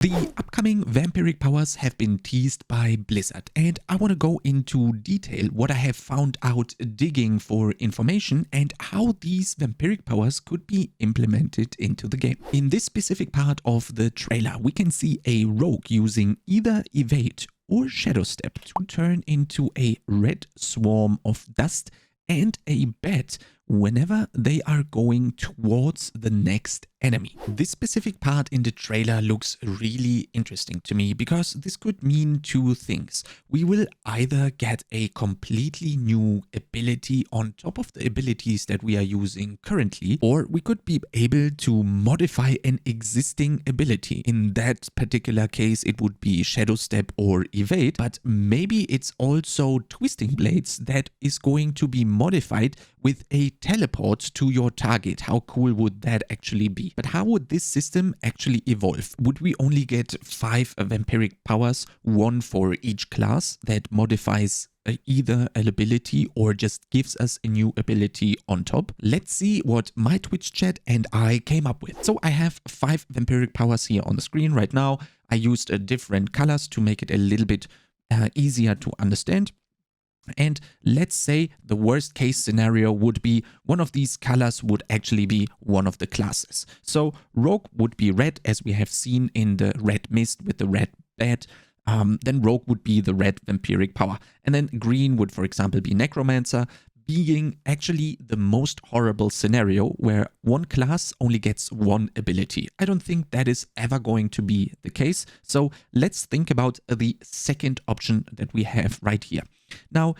The upcoming Vampiric Powers have been teased by Blizzard, and I want to go into detail what I have found out digging for information and how these Vampiric Powers could be implemented into the game. In this specific part of the trailer, we can see a rogue using either Evade or Shadow Step to turn into a red swarm of dust and a bat whenever they are going towards the next enemy. This specific part in the trailer looks really interesting to me because this could mean two things. We will either get a completely new ability on top of the abilities that we are using currently, or we could be able to modify an existing ability. In that particular case, it would be Shadow Step or Evade, but maybe it's also Twisting Blades that is going to be modified with a teleport to your target. How cool would that actually be? But how would this system actually evolve? Would we only get 5 vampiric powers, one for each class that modifies either an ability or just gives us a new ability on top? Let's see what my Twitch chat and I came up with. So I have 5 vampiric powers here on the screen right now. I used different colors to make it a little bit easier to understand. And let's say the worst case scenario would be one of these colors would actually be one of the classes. So Rogue would be red, as we have seen in the red mist with the red bat. Then Rogue would be the red vampiric power. And then green would, for example, be Necromancer, being actually the most horrible scenario where one class only gets one ability. I don't think that is ever going to be the case. So let's think about the second option that we have right here. Now,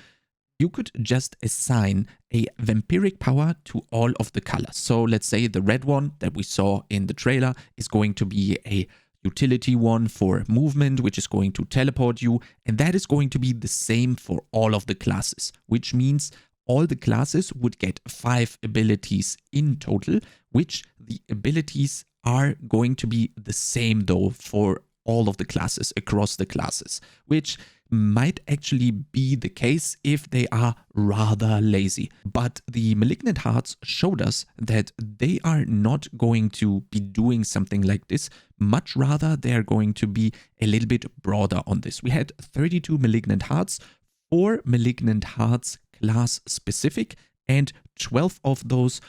you could just assign a vampiric power to all of the colors. So let's say the red one that we saw in the trailer is going to be a utility one for movement, which is going to teleport you. And that is going to be the same for all of the classes, which means all the classes would get 5 abilities in total, which the abilities are going to be the same though for all of the classes across the classes, which might actually be the case if they are rather lazy. But the Malignant Hearts showed us that they are not going to be doing something like this. Much rather, they are going to be a little bit broader on this. We had 32 Malignant Hearts, 4 Malignant Hearts class specific, and 12 of those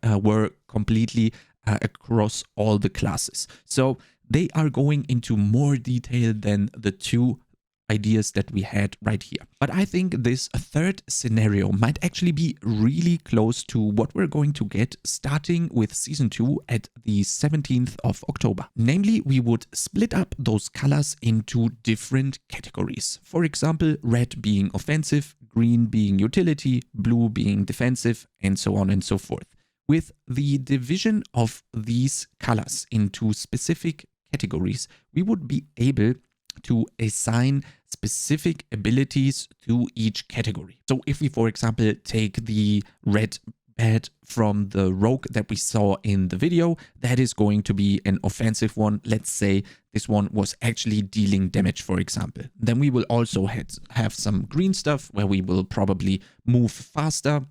were completely across all the classes. So they are going into more detail than the 2 ideas that we had right here. But I think this third scenario might actually be really close to what we're going to get starting with Season 2 at the 17th of October. Namely, we would split up those colors into different categories. For example, red being offensive, green being utility, blue being defensive, and so on and so forth. With the division of these colors into specific categories, we would be able to assign specific abilities to each category. So if we, for example, take the red bat from the rogue that we saw in the video, that is going to be an offensive one. Let's say this one was actually dealing damage, for example. Then we will also have some green stuff where we will probably move faster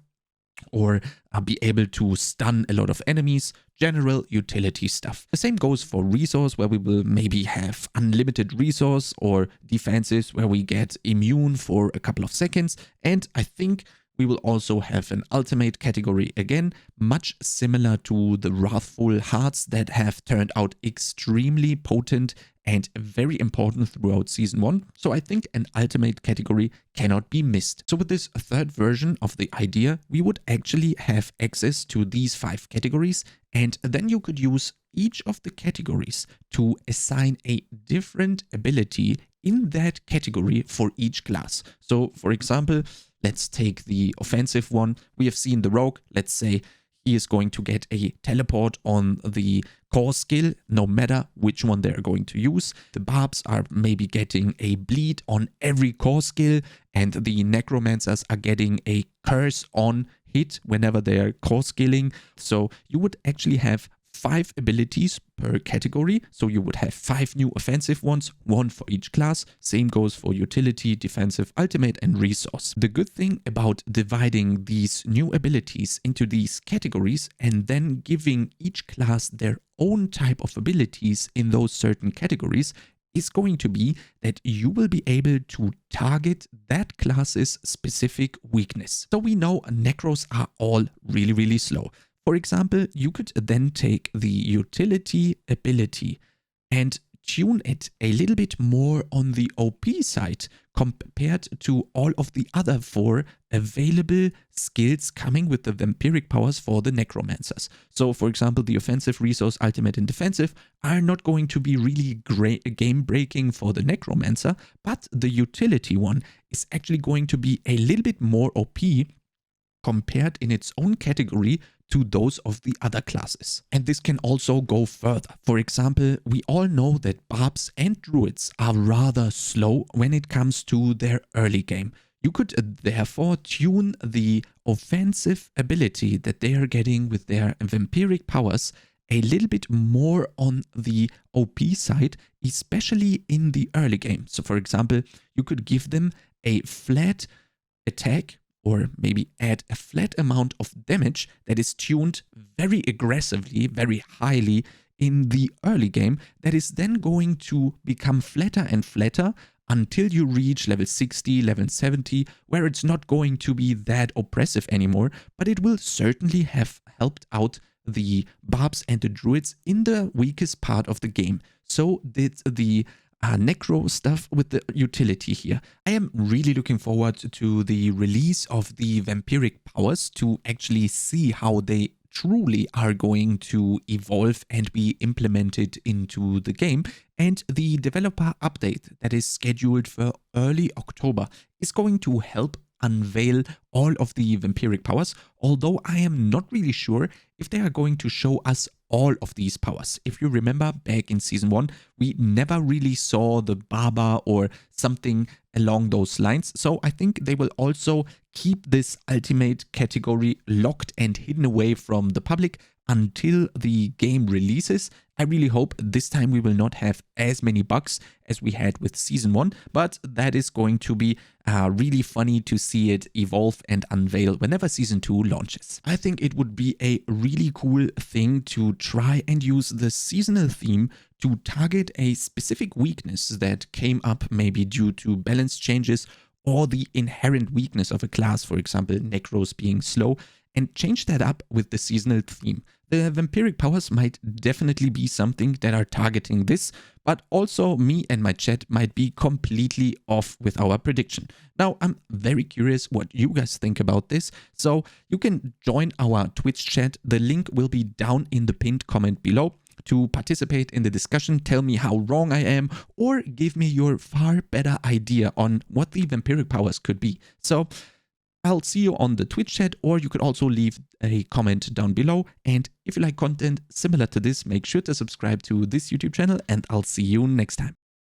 or be able to stun a lot of enemies, general utility stuff. The same goes for resource, where we will maybe have unlimited resource, or defenses where we get immune for a couple of seconds. And I think we will also have an ultimate category again, much similar to the Wrathful Hearts that have turned out extremely potent and very important throughout Season 1. So I think an ultimate category cannot be missed. So with this third version of the idea, we would actually have access to these 5 categories, and then you could use each of the categories to assign a different ability in that category for each class. So for example, let's take the offensive one. We have seen the rogue. Let's say he is going to get a teleport on the core skill, no matter which one they're going to use. The barbs are maybe getting a bleed on every core skill, and the necromancers are getting a curse on hit whenever they're core skilling. So you would actually have 5 abilities per category. So you would have 5 new offensive ones, 1 for each class. Same goes for utility, defensive, ultimate, and resource. The good thing about dividing these new abilities into these categories and then giving each class their own type of abilities in those certain categories is going to be that you will be able to target that class's specific weakness. So we know Necros are all really slow. For example, you could then take the utility ability and tune it a little bit more on the OP side compared to all of the other 4 available skills coming with the Vampiric Powers for the Necromancers. So for example, the offensive, resource, ultimate, and defensive are not going to be really game breaking for the Necromancer, but the utility one is actually going to be a little bit more OP compared in its own category to those of the other classes. And this can also go further. For example, we all know that barbs and druids are rather slow when it comes to their early game. You could therefore tune the offensive ability that they are getting with their vampiric powers a little bit more on the OP side, especially in the early game. So for example, you could give them a flat attack or maybe add a flat amount of damage that is tuned very aggressively, very highly in the early game, that is then going to become flatter and flatter until you reach level 60, level 70, where it's not going to be that oppressive anymore, but it will certainly have helped out the barbs and the druids in the weakest part of the game. So did the necro stuff with the utility here. I am really looking forward to the release of the Vampiric Powers to actually see how they truly are going to evolve and be implemented into the game. And the developer update that is scheduled for early October is going to help unveil all of the Vampiric Powers, although I am not really sure if they are going to show us all of these powers. If you remember back in Season 1, we never really saw the Barber or something along those lines, so I think they will also keep this ultimate category locked and hidden away from the public until the game releases. I really hope this time we will not have as many bugs as we had with Season 1, but that is going to be really funny to see it evolve and unveil whenever Season 2 launches. I think it would be a really cool thing to try and use the seasonal theme to target a specific weakness that came up maybe due to balance changes or the inherent weakness of a class, for example, Necros being slow, and change that up with the seasonal theme. The Vampiric Powers might definitely be something that are targeting this, but also me and my chat might be completely off with our prediction. Now, I'm very curious what you guys think about this, so you can join our Twitch chat. The link will be down in the pinned comment below. To participate in the discussion, tell me how wrong I am, or give me your far better idea on what the Vampiric Powers could be. So I'll see you on the Twitch chat, or you could also leave a comment down below. And if you like content similar to this, make sure to subscribe to this YouTube channel, and I'll see you next time.